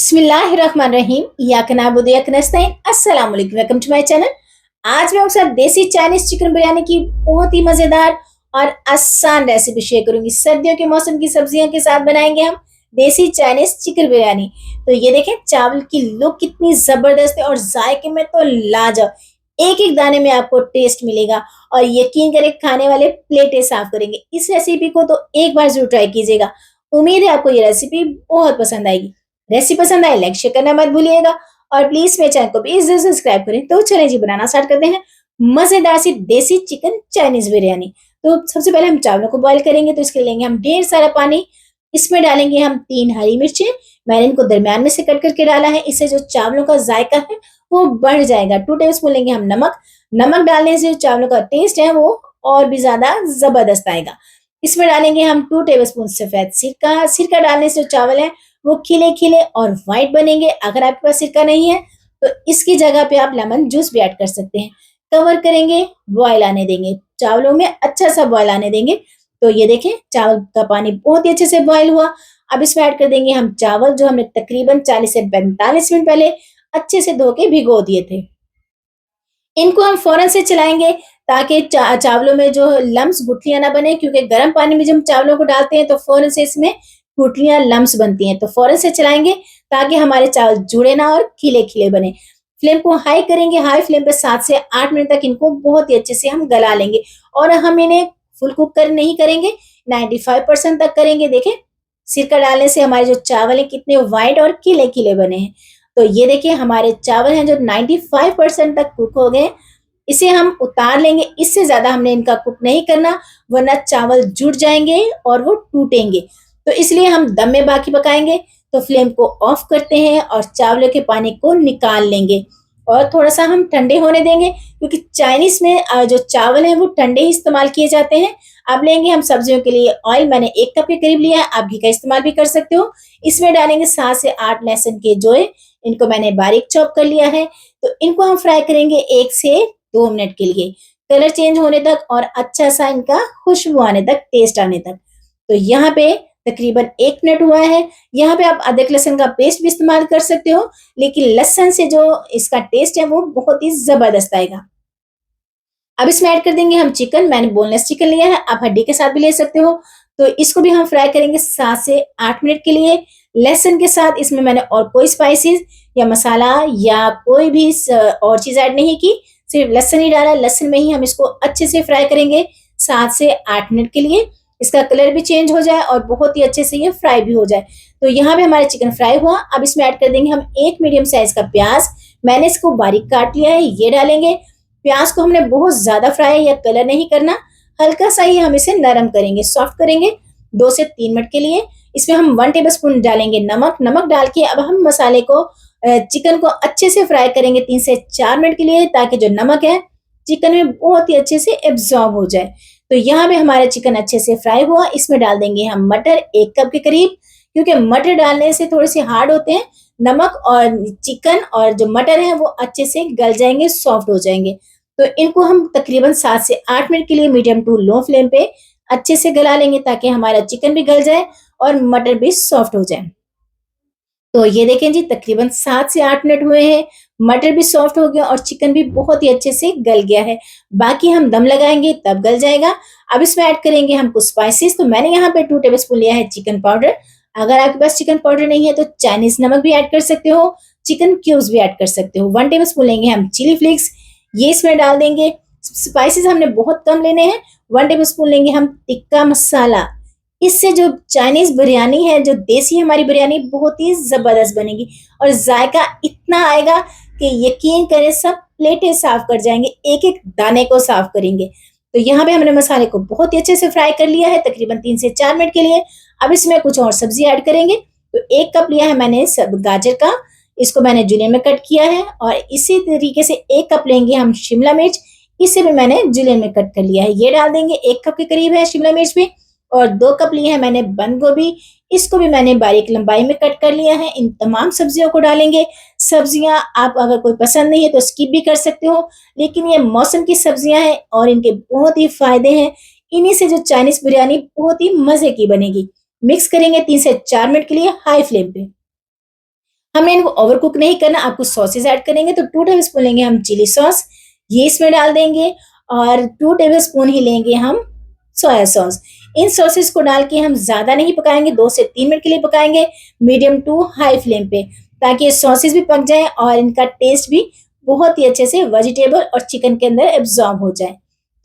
बिस्मिल्लाहिर्रहमानिर्रहीम। अस्सलाम वालेकुम। Welcome to my channel. आज मैं आपके साथ देसी चाइनीज चिकन बिरयानी की बहुत ही मजेदार और आसान रेसिपी शेयर करूंगी। सर्दियों के मौसम की सब्जियों के साथ बनाएंगे हम देसी चाइनीज चिकन बिरयानी। तो ये देखें, चावल की लुक कितनी जबरदस्त है और जायके में तो लाजवाब। एक एक दाने में आपको टेस्ट मिलेगा और यकीन करें, खाने वाले प्लेटें साफ करेंगे। इस रेसिपी को तो एक बार जरूर ट्राई कीजिएगा। उम्मीद है आपको ये रेसिपी बहुत पसंद आएगी। रेसिपी पसंद आए लाइक शेयर करना मत भूलिएगा और प्लीज मेरे चैनल को भी जरूर सब्सक्राइब करें। तो चलें जी, बनाना स्टार्ट करते हैं मजेदार सी देसी चिकन चाइनीज बिरयानी। तो सबसे पहले हम चावलों को बॉईल करेंगे, तो इसके लिए लेंगे हम ढेर सारा पानी। इसमें डालेंगे हम 3 हरी मिर्चें। मैंने इनको दरमियान में से कट करके डाला है, इससे जो चावलों का जायका है वो बढ़ जाएगा। 2 टेबल स्पून लेंगे हम नमक। नमक डालने से जो चावलों का टेस्ट है वो और भी ज्यादा जबरदस्त आएगा। इसमें डालेंगे हम 2 टेबल स्पून सफेद सिरका। सिरका डालने से जो चावल है वो खिले खिले और व्हाइट बनेंगे। अगर आपके पास सिरका नहीं है तो इसकी जगह पे आप लेमन जूस भी ऐड कर सकते हैं। कवर करेंगे, बॉयल आने देंगे, चावलों में अच्छा सा बॉयल आने देंगे। तो ये देखें, चावल का पानी बहुत ही अच्छे से बॉयल हुआ। अब इसमें ऐड कर देंगे हम चावल, जो हमने तकरीबन 40 से 45 मिनट पहले अच्छे से धो के भिगो दिए थे। इनको हम फौरन से चलाएंगे ताकि चावलों में जो लम्स गुठलियां ना बने, क्योंकि गर्म पानी में जब हम चावलों को डालते हैं तो फौरन से इसमें गुठलियां लम्स बनती हैं। तो फौरन से चलाएंगे ताकि हमारे चावल जुड़े ना और खिले खिले बने। फ्लेम को हाई करेंगे, हाई फ्लेम पे 7 से 8 मिनट तक इनको बहुत ही अच्छे से हम गला लेंगे। और हम इन्हें फुल कुक कर नहीं करेंगे, 95% तक करेंगे। देखें, सिरका डालने से हमारे जो चावल है कितने व्हाइट और खिले खिले बने हैं। तो ये देखिए, हमारे चावल हैं जो 95% तक कुक हो गए। इसे हम उतार लेंगे। इससे ज्यादा हमने इनका कुक नहीं करना, वरना चावल जुड़ जाएंगे और वो टूटेंगे। तो इसलिए हम दम में बाकी पकाएंगे। तो फ्लेम को ऑफ करते हैं और चावलों के पानी को निकाल लेंगे और थोड़ा सा हम ठंडे होने देंगे, क्योंकि चाइनीज में जो चावल है वो ठंडे ही इस्तेमाल किए जाते हैं। अब लेंगे हम सब्जियों के लिए ऑयल। मैंने 1 कप के करीब लिया है, आप घी का इस्तेमाल भी कर सकते हो। इसमें डालेंगे 7 से 8 लहसुन के जोए। इनको मैंने बारीक चॉप कर लिया है। तो इनको हम फ्राई करेंगे 1 से 2 मिनट के लिए, कलर चेंज होने तक और अच्छा सा इनका खुशबू आने तक, टेस्ट आने तक। तो यहाँ पे तकरीबन 1 मिनट हुआ है। यहाँ पे आप अदरक लहसुन का पेस्ट भी इस्तेमाल कर सकते हो, लेकिन लहसुन से जो इसका टेस्ट है वो बहुत ही जबरदस्त आएगा। अब इसमें ऐड कर देंगे हम चिकन। मैंने बोनलेस चिकन लिया है, आप हड्डी के साथ भी ले सकते हो। तो इसको भी हम फ्राई करेंगे 7 से 8 मिनट के लिए लहसुन के साथ। इसमें मैंने और कोई स्पाइसेस या मसाला या कोई भी और चीज ऐड नहीं की, सिर्फ लहसुन ही डाला। लहसुन में ही हम इसको अच्छे से फ्राई करेंगे 7 से 8 मिनट के लिए। इसका कलर भी चेंज हो जाए और बहुत ही अच्छे से ये फ्राई भी हो जाए। तो यहाँ पे हमारा चिकन फ्राई हुआ। अब इसमें ऐड कर देंगे हम 1 मीडियम साइज का प्याज। मैंने इसको बारीक काट लिया है, ये डालेंगे। प्याज को हमने बहुत ज्यादा फ्राई या कलर नहीं करना, हल्का सा ही हम इसे नरम करेंगे, सॉफ्ट करेंगे 2 से 3 मिनट के लिए। इसमें हम 1 टेबल स्पून डालेंगे नमक। नमक डाल के अब हम मसाले को, चिकन को अच्छे से फ्राई करेंगे 3 से 4 मिनट के लिए, ताकि जो नमक है चिकन में बहुत ही अच्छे से एब्जॉर्ब हो जाए। तो यहाँ पे हमारा चिकन अच्छे से फ्राई हुआ। इसमें डाल देंगे हम मटर 1 कप के करीब, क्योंकि मटर डालने से थोड़े से हार्ड होते हैं। नमक और चिकन और जो मटर है वो अच्छे से गल जाएंगे, सॉफ्ट हो जाएंगे। तो इनको हम तकरीबन 7 से 8 मिनट के लिए मीडियम टू लो फ्लेम पे अच्छे से गला लेंगे, ताकि हमारा चिकन भी गल जाए और मटर भी सॉफ्ट हो जाए। तो ये देखें जी, तकरीबन 7 से 8 मिनट हुए हैं, मटर भी सॉफ्ट हो गया और चिकन भी बहुत ही अच्छे से गल गया है। बाकी हम दम लगाएंगे तब गल जाएगा। अब इसमें ऐड करेंगे हम कुछ स्पाइसेस। तो मैंने यहाँ पे 2 टेबल स्पून लिया है चिकन पाउडर। अगर आपके पास चिकन पाउडर नहीं है तो चाइनीज नमक भी ऐड कर सकते हो, चिकन क्यूब्स भी ऐड कर सकते हो। 1 टेबल स्पून लेंगे हम चिली फ्लेक्स, ये इसमें डाल देंगे। स्पाइसेस हमने बहुत कम लेने हैं। 1 टेबल स्पून लेंगे हम टिक्का मसाला। इससे जो चाइनीज बिरयानी है, जो देसी हमारी बिरयानी, बहुत ही जबरदस्त बनेगी और जायका इतना आएगा कि यकीन करें सब प्लेटें साफ कर जाएंगे, एक एक दाने को साफ करेंगे। तो यहाँ पे हमने मसाले को बहुत ही अच्छे से फ्राई कर लिया है, तकरीबन 3 से 4 मिनट के लिए। अब इसमें कुछ और सब्जी ऐड करेंगे। तो 1 कप लिया है मैंने सब गाजर का, इसको मैंने जूलियन में कट किया है। और इसी तरीके से 1 कप लेंगे हम शिमला मिर्च, इसे भी मैंने जूलियन में कट कर लिया है, ये डाल देंगे। 1 कप के करीब है शिमला मिर्च भी। और 2 कप लिए है मैंने बंद गोभी, इसको भी मैंने बारीक लंबाई में कट कर लिया है। इन तमाम सब्जियों को डालेंगे। सब्जियां आप अगर कोई पसंद नहीं है तो स्किप भी कर सकते हो, लेकिन ये मौसम की सब्जियां हैं और इनके बहुत ही फायदे हैं। इन्हीं से जो चाइनीज बिरयानी बहुत ही मजे की बनेगी। मिक्स करेंगे 3 से 4 मिनट के लिए हाई फ्लेम पे। हमें इनको ओवर कुक नहीं करना। आपको सॉसेस ऐड करेंगे तो 2 टेबलस्पून लेंगे हम चिली सॉस, ये इसमें डाल देंगे और 2 टेबलस्पून ही लेंगे हम सोया सॉस। इन सॉसेस को डाल के हम ज़्यादा नहीं पकाएंगे, 2 से 3 मिनट के लिए पकाएंगे मीडियम टू हाई फ्लेम पे, ताकि ये सॉसेस भी पक जाएँ और इनका टेस्ट भी बहुत ही अच्छे से वेजिटेबल और चिकन के अंदर एब्ज़ॉर्ब हो जाए।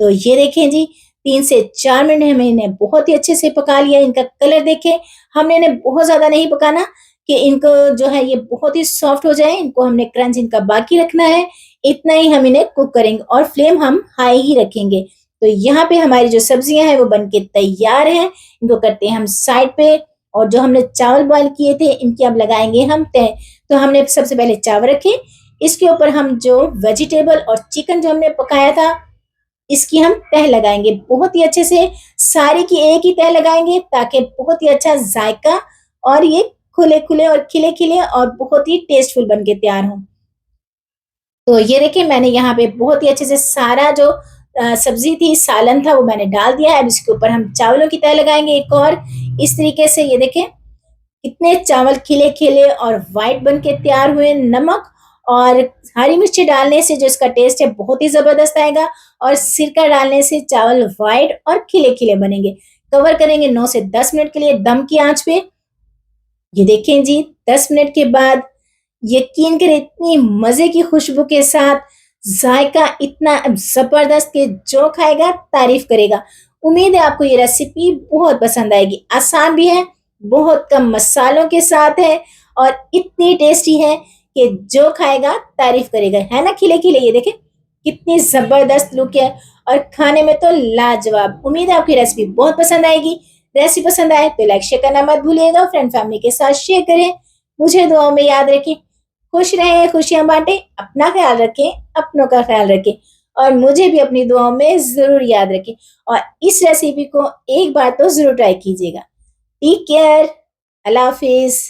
तो ये देखें जी, 3 से 4 मिनट हमें इन्हें बहुत ही अच्छे से पका लिया। इनका कलर देखें, हमने इन्हें बहुत ज़्यादा नहीं पकाना कि इनको जो है ये बहुत ही सॉफ्ट हो जाए, इनको हमने क्रंच इनका बाकी रखना है, इतना ही हम इन्हें कुक करेंगे और फ्लेम हम हाई ही रखेंगे। तो यहाँ पे हमारी जो सब्जियां हैं वो बनके तैयार हैं, इनको करते हैं हम साइड पे और जो हमने चावल बॉईल किए थे इनकी अब लगाएंगे हम तह। तो हमने सबसे पहले चावल रखे, इसके ऊपर हम जो वेजिटेबल और चिकन जो हमने पकाया था इसकी हम तह लगाएंगे बहुत ही अच्छे से, सारी की एक ही तह लगाएंगे ताकि बहुत ही अच्छा जायका और ये खुले-खुले और खिले-खिले और बहुत ही टेस्टफुल बन के तैयार हों। तो ये देखिए मैंने यहाँ पे बहुत ही अच्छे से सारा जो सब्ज़ी थी, सालन था वो मैंने डाल दिया है। अब इसके ऊपर हम चावलों की तह लगाएँगे एक और इस तरीके से। ये देखें कितने चावल खिले-खिले और व्हाइट बन के तैयार हुए। नमक और हरी मिर्ची डालने से जो इसका टेस्ट है बहुत ही ज़बरदस्त आएगा और सिरका डालने से चावल व्हाइट और खिले-खिले बनेंगे। कवर करेंगे 9 से 10 मिनट के लिए दम की आँच पे। ये देखें जी 10 मिनट के बाद यकीन करें इतनी मज़े की खुशबू के साथ जायका इतना ज़बरदस्त कि जो खाएगा तारीफ़ करेगा। उम्मीद है आपको ये रेसिपी बहुत पसंद आएगी। आसान भी है, बहुत कम मसालों के साथ है और इतनी टेस्टी है कि जो खाएगा तारीफ़ करेगा। है ना खिले-खिले, ये देखें कितनी ज़बरदस्त लुक है और खाने में तो लाजवाब। उम्मीद है आपकी रेसिपी बहुत पसंद आएगी। रेसिपी पसंद आए तो लाइक शेयर करना मत भूलिएगा, फ्रेंड फैमिली के साथ शेयर करें। मुझे दुआओं में याद रखें। खुश रहें, खुशियाँ बाँटें, अपना ख़्याल रखें, अपनों का ख़्याल रखें और मुझे भी अपनी दुआओं में ज़रूर याद रखें और इस रेसिपी को एक बार तो ज़रूर ट्राई कीजिएगा। टेक केयर, अल्लाह हाफ़िज़।